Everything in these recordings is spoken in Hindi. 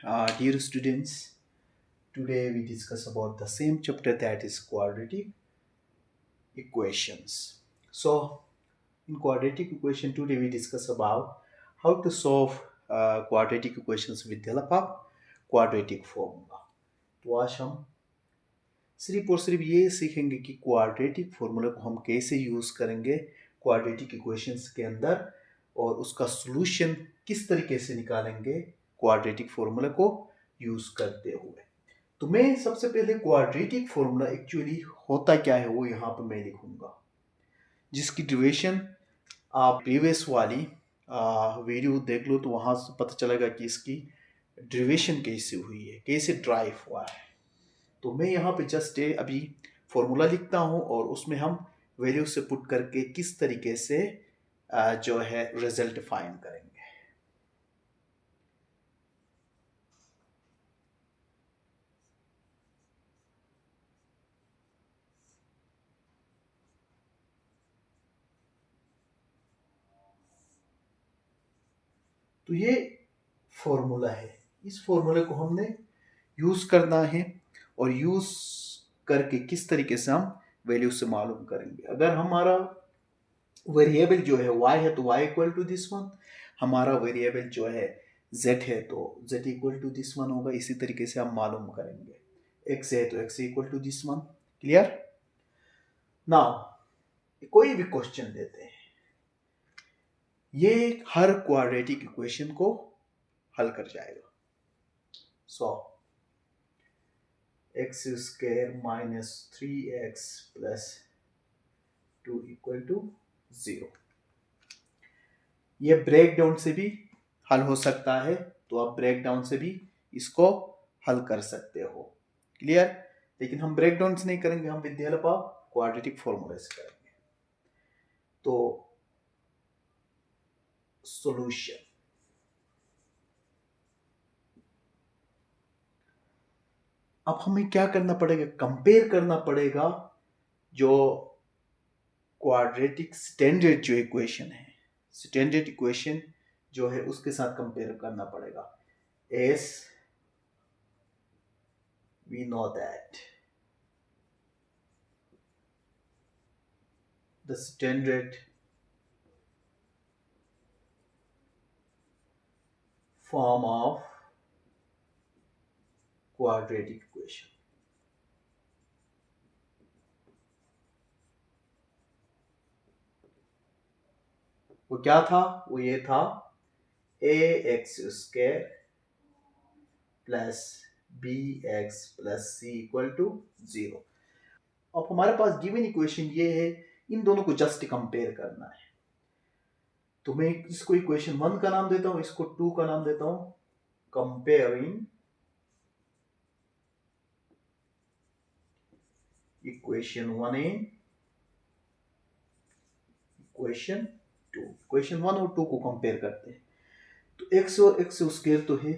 Dear students, today we discuss about the same chapter, that is quadratic equations. So in quadratic equation today we discuss about how to solve quadratic equations with the help of quadratic formula. तो आज हम सिर्फ और सिर्फ ये सीखेंगे कि क्वाड्रेटिक फॉर्मूला को हम कैसे यूज़ करेंगे क्वाड्रेटिक इक्वेशंस के अंदर और उसका सॉल्यूशन किस तरीके से निकालेंगे क्वाड्रेटिक फॉर्मूला को यूज़ करते हुए। तो मैं सबसे पहले क्वाड्रेटिक फॉर्मूला एक्चुअली होता क्या है वो यहाँ पर मैं लिखूंगा, जिसकी ड्यूरेशन आप प्रीवियस वाली वीडियो देख लो तो वहाँ से पता चलेगा कि इसकी ड्यूरेशन कैसे हुई है, कैसे ड्राइव हुआ है। तो मैं यहाँ पे जस्ट अभी फॉर्मूला लिखता हूँ और उसमें हम वैल्यू से पुट करके किस तरीके से जो है रिजल्ट फाइंड करेंगे। तो ये फॉर्मूला है, इस फॉर्मूले को हमने यूज करना है और यूज करके किस तरीके से हम वैल्यू से मालूम करेंगे। अगर हमारा वेरिएबल जो है y है तो y equal to this one, हमारा वेरिएबल जो है z है तो z equal to this one होगा। इसी तरीके से हम मालूम करेंगे। x है तो x equal to this one. Clear? Now कोई भी क्वेश्चन देते हैं, ये हर क्वाड्रेटिक इक्वेशन को हल कर जाएगा। So x square minus 3x plus 2 equal to 0। ये ब्रेक डाउन से भी हल हो सकता है, तो आप ब्रेक डाउन से भी इसको हल कर सकते हो। क्लियर? लेकिन हम ब्रेक डाउन से नहीं करेंगे, हम with the help of quadratic formula से करेंगे। तो सॉल्यूशन, अब हमें क्या करना पड़ेगा, कंपेयर करना पड़ेगा जो क्वाड्रेटिक स्टैंडर्ड जो इक्वेशन है, स्टैंडर्ड इक्वेशन जो है उसके साथ कंपेयर करना पड़ेगा। As we know that the standard form of quadratic equation। वो क्या था? वो ये था ax square plus bx plus c equal to 0। अब हमारे पास गिवन इक्वेशन ये है, इन दोनों को जस्ट कंपेयर करना है। तो मैं इसको इक्वेशन 1 का नाम देता हूं, इसको 2 का नाम देता हूं। Comparing equation 1 and equation 2। Equation 1 और 2 को कंपेयर करते हैं। तो x और x स्क्वायर तो है,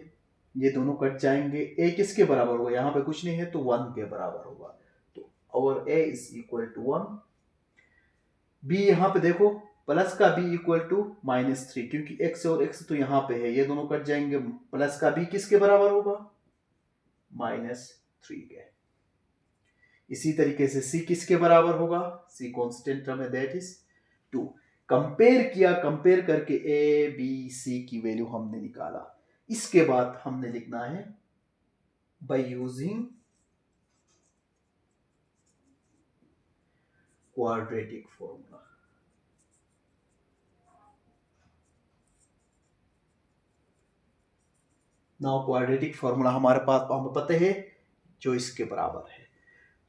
ये दोनों कट जाएंगे। a किसके बराबर होगा? यहाँ पे कुछ नहीं है तो 1 के बराबर होगा। तो और a is equal to 1। b यहाँ पे देखो प्लस का b इक्वल टू -3, क्योंकि x और x तो यहाँ पे है, ये दोनों कट जाएंगे। प्लस का b किसके बराबर होगा? -3 के। इसी तरीके से c किसके बराबर होगा? c कांस्टेंट टर्म है, दैट इज 2। कंपेयर किया, कंपेयर करके a b c की वैल्यू हमने निकाला। इसके बाद हमने लिखना है by using quadratic formula. Now quadratic formula हमारे पास हमें पता है जो इसके बराबर है।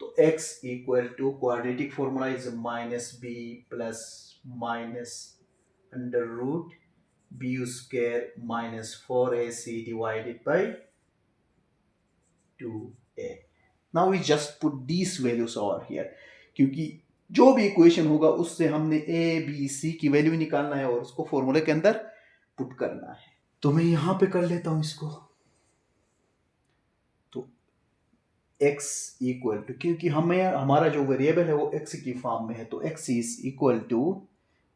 तो x equal to quadratic formula is minus b plus minus under root b square minus 4ac divided by 2a। Now we just put these values over here, क्योंकि जो भी इक्वेशन होगा उससे हमने a b c की वैल्यू निकालना है और उसको फॉर्मूले के अंदर पुट करना है। तो मैं यहां पे कर लेता हूं इसको। तो x इक्वल टू, क्योंकि हमें हमारा जो वेरिएबल है वो x की फॉर्म में है, तो x is equal to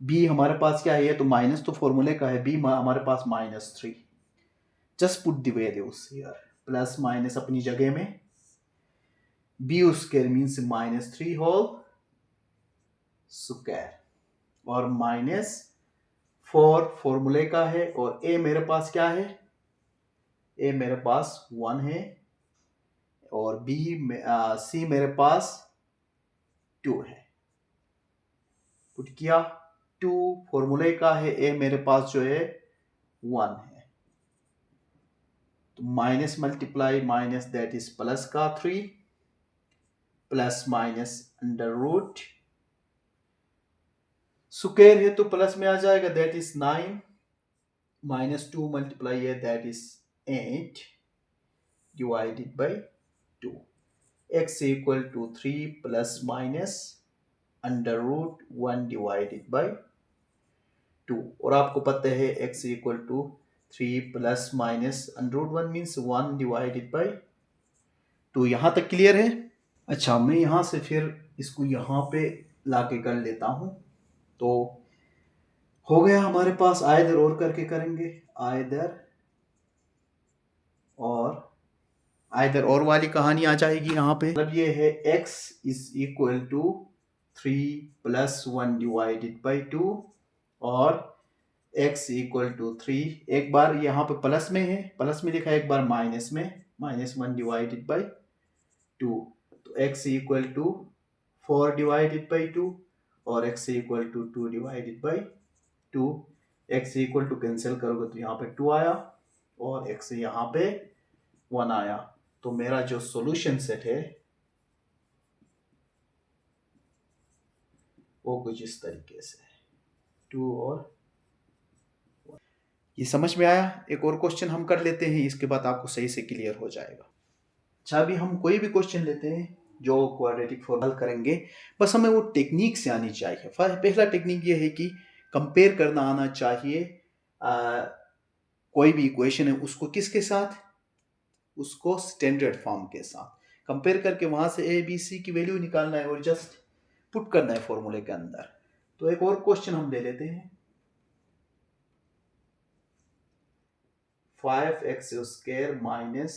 b हमारे पास क्या है, तो माइनस तो फॉर्मूले का है, b हमारे पास -3। Just put the values here, plus minus अपनी जगह में, b square means -3 whole square, और -4 फॉर्मूले का है, और a मेरे पास क्या है, a मेरे पास 1 है, और c मेरे पास 2 है। पुट किया, 2 फॉर्मूले का है, a मेरे पास जो है 1 है, तो minus multiply minus that is plus का 3, plus minus under root, square है तो प्लस में आ जाएगा, दैट इज 9, -2 मल्टीप्लाई है that is 8 divided by 2, x equal to 3 plus minus under root 1 divided by 2, और आपको पता है x equal to 3 plus minus under root 1 means 1 divided by 2। यहां तक क्लियर है? अच्छा, मैं यहां से फिर इसको यहां पे लाके कर लेता हूं, तो हो गया हमारे पास, आइदर और करके करेंगे, आइदर और वाली कहानी आ जाएगी यहाँ पे। मतलब ये है x is equal to 3 plus 1 divided by 2, और x इक्वल टू 3, एक बार यहाँ पे प्लस में है, प्लस में लिखा है, एक बार माइनस में, -1 डिवाइडेड बाई 2, तो x equal to 4 divided by 2, और x equal to 2 divided by 2, x equal to cancel करोगे तो यहाँ पे 2 आया, और x यहाँ पे 1 आया, तो मेरा जो सॉल्यूशन सेट है वो कुछ इस तरीके से है, 2 और 1। ये समझ में आया? एक और क्वेश्चन हम कर लेते हैं, इसके बाद आपको सही से क्लियर हो जाएगा। अच्छा, अभी हम कोई भी क्वेश्चन लेते हैं जो क्वाड्रेटिक फॉर्मूला हल करेंगे, बस हमें वो टेक्निक से आनी चाहिए। पहला टेक्निक ये है कि कंपेयर करना आना चाहिए, कोई भी इक्वेशन है उसको किसके साथ, उसको स्टैंडर्ड फॉर्म के साथ कंपेयर करके वहां से ए बी सी की वैल्यू निकालना है और जस्ट पुट करना है फॉर्मूले के अंदर। तो एक और क्वेश्चन हम ले लेते हैं, 5x square minus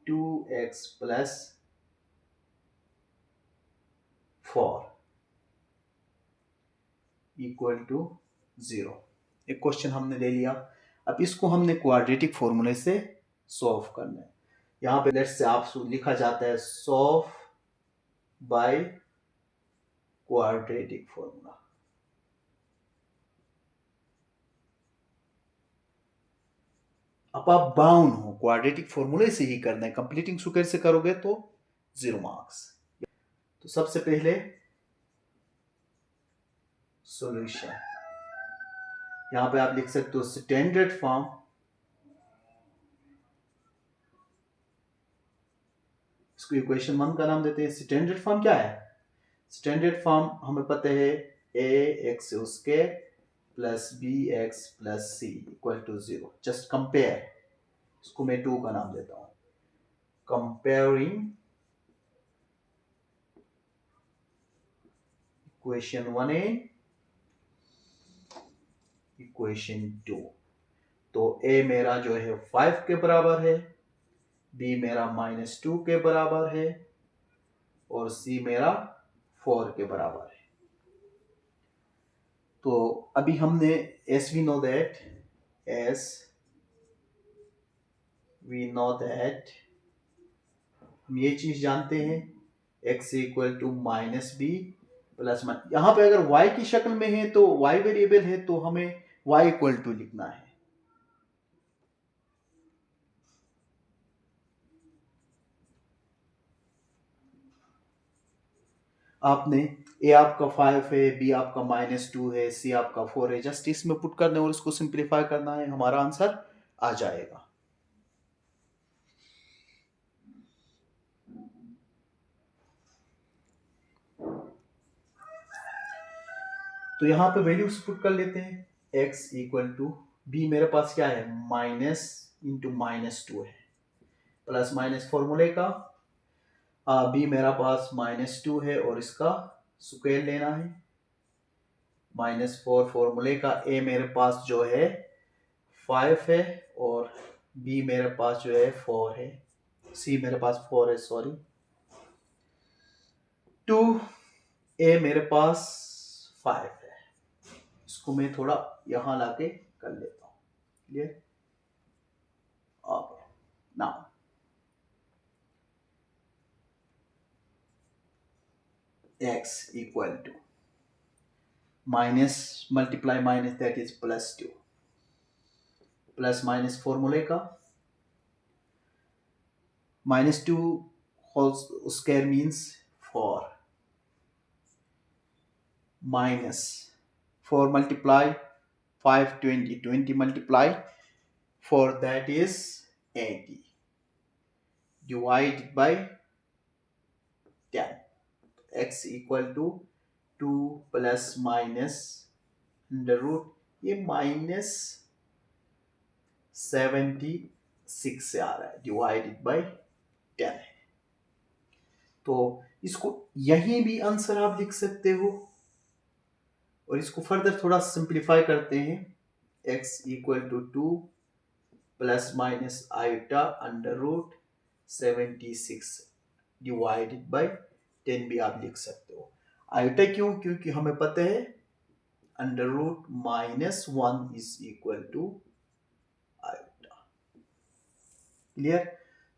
2x plus 4 equal to 0। एक क्वेश्चन हमने ले लिया, अब इसको हमने क्वाड्रेटिक फॉर्मूले से सॉल्व करना है। यहाँ पे लेट्स से आप लिखा जाता है सॉल्व बाय क्वाड्रेटिक फॉर्मूला। अब आप बाउंड हो, क्वाड्रेटिक फॉर्मूले से ही करना है, कंप्लीटिंग स्क्वायर से करोगे तो 0 मार्क्स। तो सबसे पहले सॉल्यूशन, यहां पे आप लिख सकते हो स्टैंडर्ड फॉर्म, इसको इक्वेशन 1 का नाम देते हैं। स्टैंडर्ड फॉर्म क्या है? स्टैंडर्ड फॉर्म हमें पता है ax square plus bx plus c equal to 0। Just compare, इसको मैं 2 का नाम देता हूं, कंपेयरिंग इक्वेशन 1a इक्वेशन 2। तो a मेरा जो है 5 के बराबर है, b मेरा -2 के बराबर है, और c मेरा 4 के बराबर है। तो अभी हमने as we know that हम ये चीज जानते हैं, x equal to -b plus, यहां पे अगर y की शक्ल में है तो y वेरिएबल है तो हमें y इक्वल टू लिखना है। आपने a आपका 5 है, b आपका -2 है, c आपका 4 है, जस्ट इसमें पुट करना है और इसको सिंप्लीफाई करना है, हमारा आंसर आ जाएगा। तो यहां पे वैल्यूज पुट कर लेते हैं, x इक्वल टू b मेरे पास क्या है, माइनस इंटू -2 है, प्लस माइनस फॉर्मूले का, b मेरा पास -2 है और इसका स्क्वायर लेना है, -4 फॉर्मूले का, a मेरे पास जो है 5 है और बी मेरे पास जो है 4 है, सी मेरे पास 4 है, सॉरी, 2, ए मेरे पास 5 है। इसको मैं थोड़ा यहां लाके कर लेता हूं। Clear? Okay, now x equal to minus multiply minus, that is plus 2, plus minus formula का -2 whole square means 4, minus 4 multiply 5 20, 20 multiply 4, that is 80, divided by 10, x equal to 2 plus minus under root, ये -76 से आ रहा है, डिवाइडेड बाय 10 है। तो इसको यहीं भी आंसर आप लिख सकते हो, और इसको फर्दर थोड़ा सिंप्लीफाई करते हैं। x equal to 2 plus minus iota under root 76 divided by 10 भी आप लिख सकते हो। आयोटा क्यों? क्योंकि हमें पता है under root -1 is equal to iota. Clear?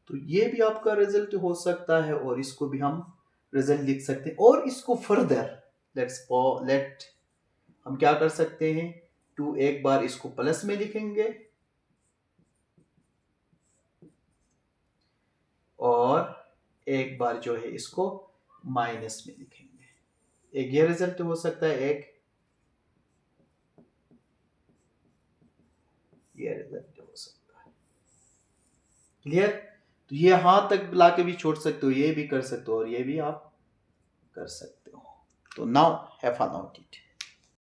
तो ये भी आपका रिजल्ट हो सकता है, और इसको भी हम रिजल्ट लिख सकते हैं। और इसको फर्दर लेट हम क्या कर सकते हैं, 2 एक बार इसको प्लस में लिखेंगे और एक बार जो है इसको माइनस में लिखेंगे। एक ये रिजल्ट हो सकता है, एक ये रिजल्ट हो सकता है। क्लियर? तो ये यहां तक लाके भी छोड़ सकते हो, ये भी कर सकते हो, और ये भी आप कर सकते हो। तो now have fun out it.